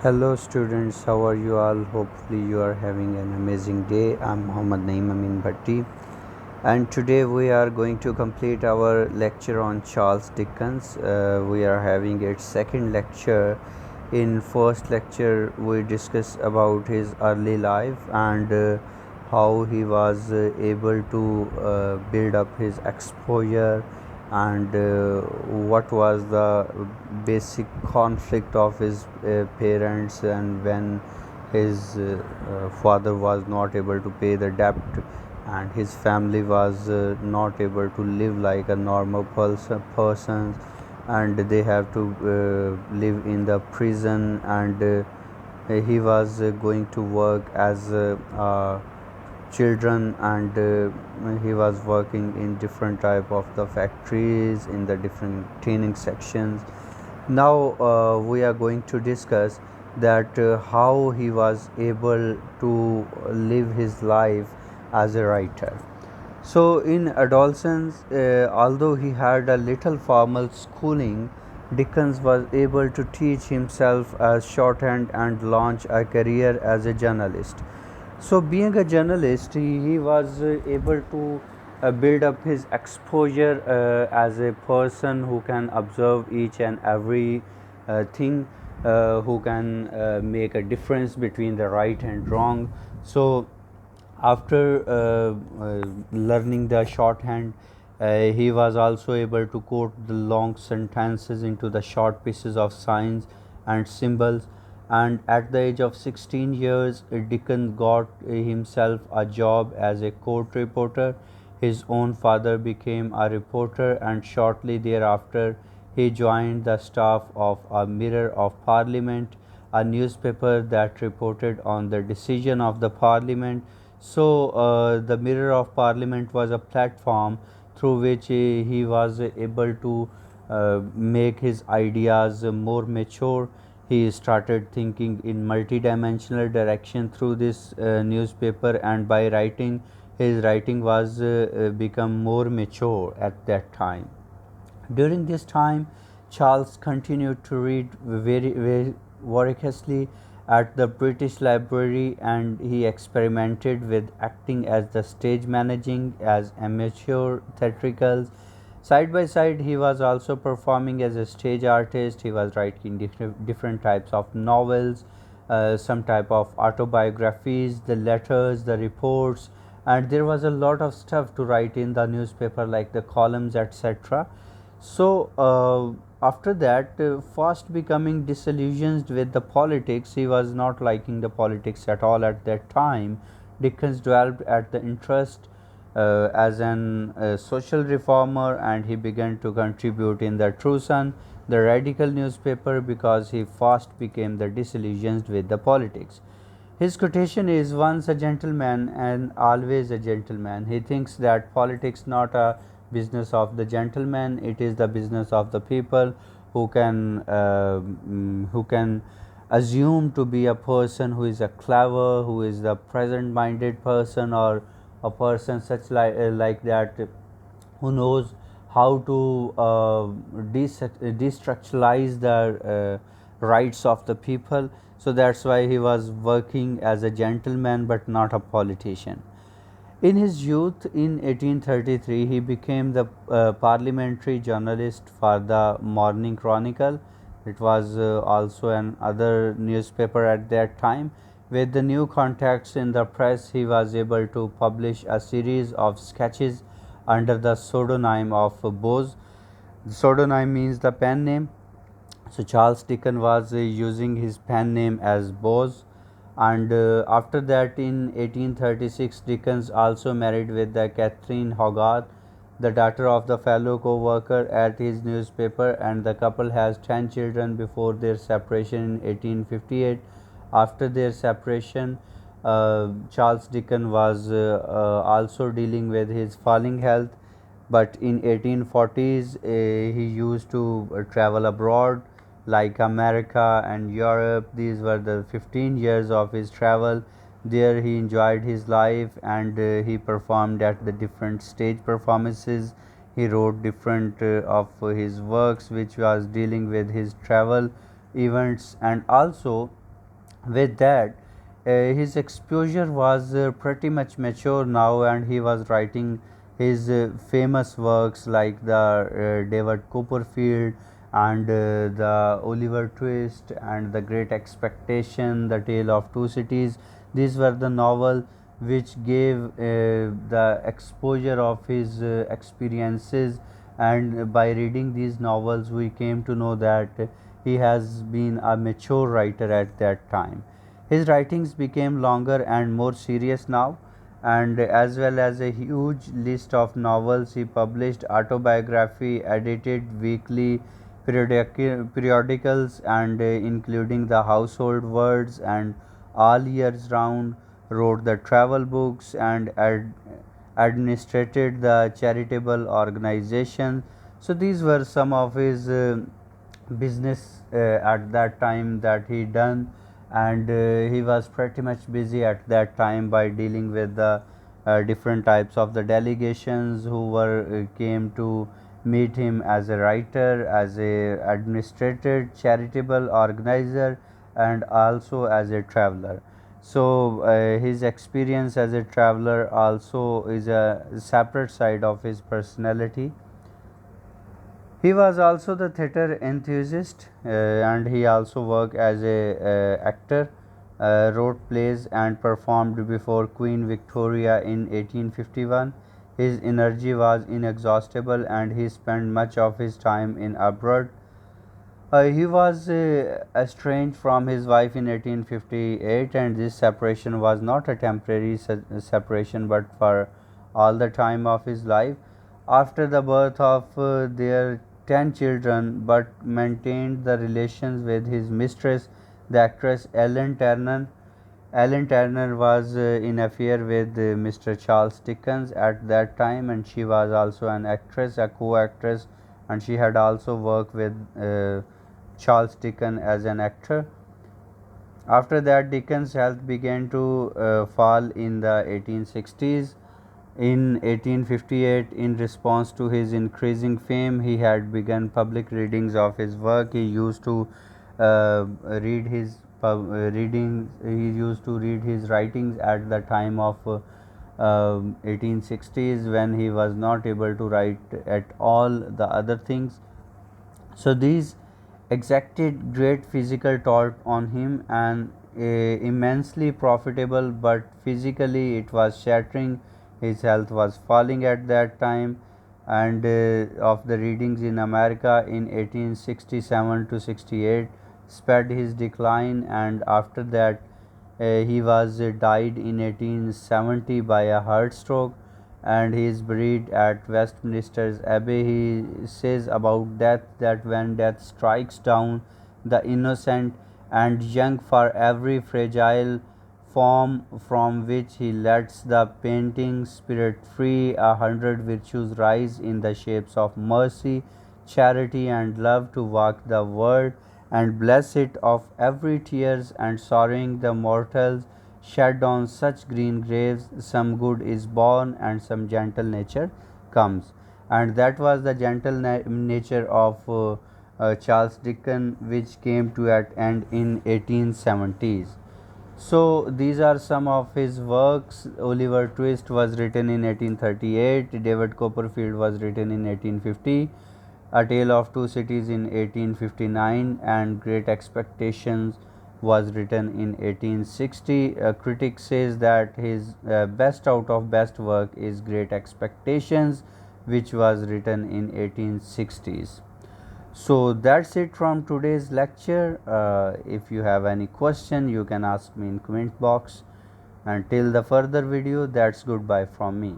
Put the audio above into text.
Hello students, how are you all? Hopefully you are having an amazing day. I'm Muhammad Naeem Amin Bhatti, and today we are going to complete our lecture on Charles Dickens. We are having its second lecture. In first lecture we discussed about his early life and how he was able to build up his exposure and what was the basic conflict of his parents, and when his father was not able to pay the debt and his family was not able to live like a normal person, and they have to live in the prison, and he was going to work as children, and he was working in different type of the factories in the different training sections. Now we are going to discuss that how he was able to live his life as a writer. So, in adolescence, although he had a little formal schooling, Dickens was able to teach himself as shorthand and launch a career as a journalist. So, being a journalist, he was able to build up his exposure as a person who can observe each and every thing, who can make a difference between the right and wrong. So, after learning the shorthand, he was also able to quote the long sentences into the short pieces of signs and symbols. And at the age of 16 years, Dickens got himself a job as a court reporter. His own father became a reporter, and shortly thereafter, he joined the staff of a Mirror of Parliament, a newspaper that reported on the decision of the Parliament. So, the Mirror of Parliament was a platform through which he was able to make his ideas more mature. He started thinking in multidimensional direction through this newspaper, and by writing, his writing was become more mature at that time. During this time, Charles continued to read very voraciously at the British Library, and he experimented with acting as the stage managing as amateur theatricals. Side by side, he was also performing as a stage artist. He was writing different types of novels, some type of autobiographies, the letters, the reports, and there was a lot of stuff to write in the newspaper, like the columns, etc. So, after that, fast becoming disillusioned with the politics, he was not liking the politics at all at that time. Dickens developed at the interest as an social reformer, and he began to contribute in the True Sun, the radical newspaper, because he fast became the disillusioned with the politics. His quotation is once a gentleman and always a gentleman. He thinks that politics not a business of the gentleman, it is the business of the people who can assume to be a person who is a clever, who is the present minded person, or a person such like that, who knows how to destructuralize the rights of the people. So that's why he was working as a gentleman but not a politician. In his youth, in 1833, he became the parliamentary journalist for the Morning Chronicle. It was also an other newspaper at that time. With the new contacts in the press, he was able to publish a series of sketches under the pseudonym of Bose. The pseudonym means the pen name. So Charles Dickens was using his pen name as Bose, and after that, in 1836, Dickens also married with the Catherine Hogarth, the daughter of the fellow co-worker at his newspaper, and the couple has 10 children before their separation in 1858. After their separation, Charles Dickens was also dealing with his falling health, but in 1840s he used to travel abroad like America and Europe. These were the 15 years of his travel. There he enjoyed his life, and he performed at the different stage performances. He wrote different of his works which was dealing with his travel events, and also With that, his exposure was pretty much mature now, and he was writing his famous works like the David Copperfield and the Oliver Twist and the Great Expectation, the Tale of Two Cities. These were the novel which gave the exposure of his experiences, and by reading these novels we came to know that he has been a mature writer at that time. His writings became longer and more serious now, and as well as a huge list of novels. He published autobiography, edited weekly periodicals, and including the Household Words and All Years Round, wrote the travel books, and administrated the charitable organizations. So these were some of his business at that time that he done, and he was pretty much busy at that time by dealing with the different types of the delegations who were came to meet him as a writer, as a administrator, charitable organizer, and also as a traveler. So his experience as a traveler also is a separate side of his personality. He was also the theatre enthusiast, and he also worked as a actor, wrote plays and performed before Queen Victoria in 1851. His energy was inexhaustible, and he spent much of his time in abroad. He was estranged from his wife in 1858, and this separation was not a temporary separation but for all the time of his life. After the birth of their 10 children, but maintained the relations with his mistress, the actress Ellen Turner. Ellen Turner was in affair with Mr. Charles Dickens at that time, and she was also an actress, a co-actress, and she had also worked with Charles Dickens as an actor. After that, Dickens' health began to fall in the 1860s. In 1858, in response to his increasing fame, he had begun public readings of his work. He used to read his readings. He used to read his writings at the time of 1860s, when he was not able to write at all the other things. So these exacted great physical toll on him, and immensely profitable, but physically it was shattering. His health was falling at that time, and of the readings in America in 1867 to 68 sped his decline, and after that he was died in 1870 by a heart stroke, and he is buried at Westminster's Abbey. He says about death that when death strikes down the innocent and young, for every fragile form from which he lets the painting spirit free, 100 virtues rise in the shapes of mercy, charity, and love to walk the world and bless it of every tears and sorrowing the mortals shed on such green graves. Some good is born and some gentle nature comes. And that was the gentle nature of Charles Dickens, which came to an end in 1870s. So these are some of his works. Oliver Twist was written in 1838. David Copperfield was written in 1850. A Tale of Two Cities in 1859, and Great Expectations was written in 1860. A critic says that his best out of best work is Great Expectations, which was written in 1860s. So that's it from today's lecture. If you have any question, you can ask me in comment box. Until the further video, that's goodbye from me.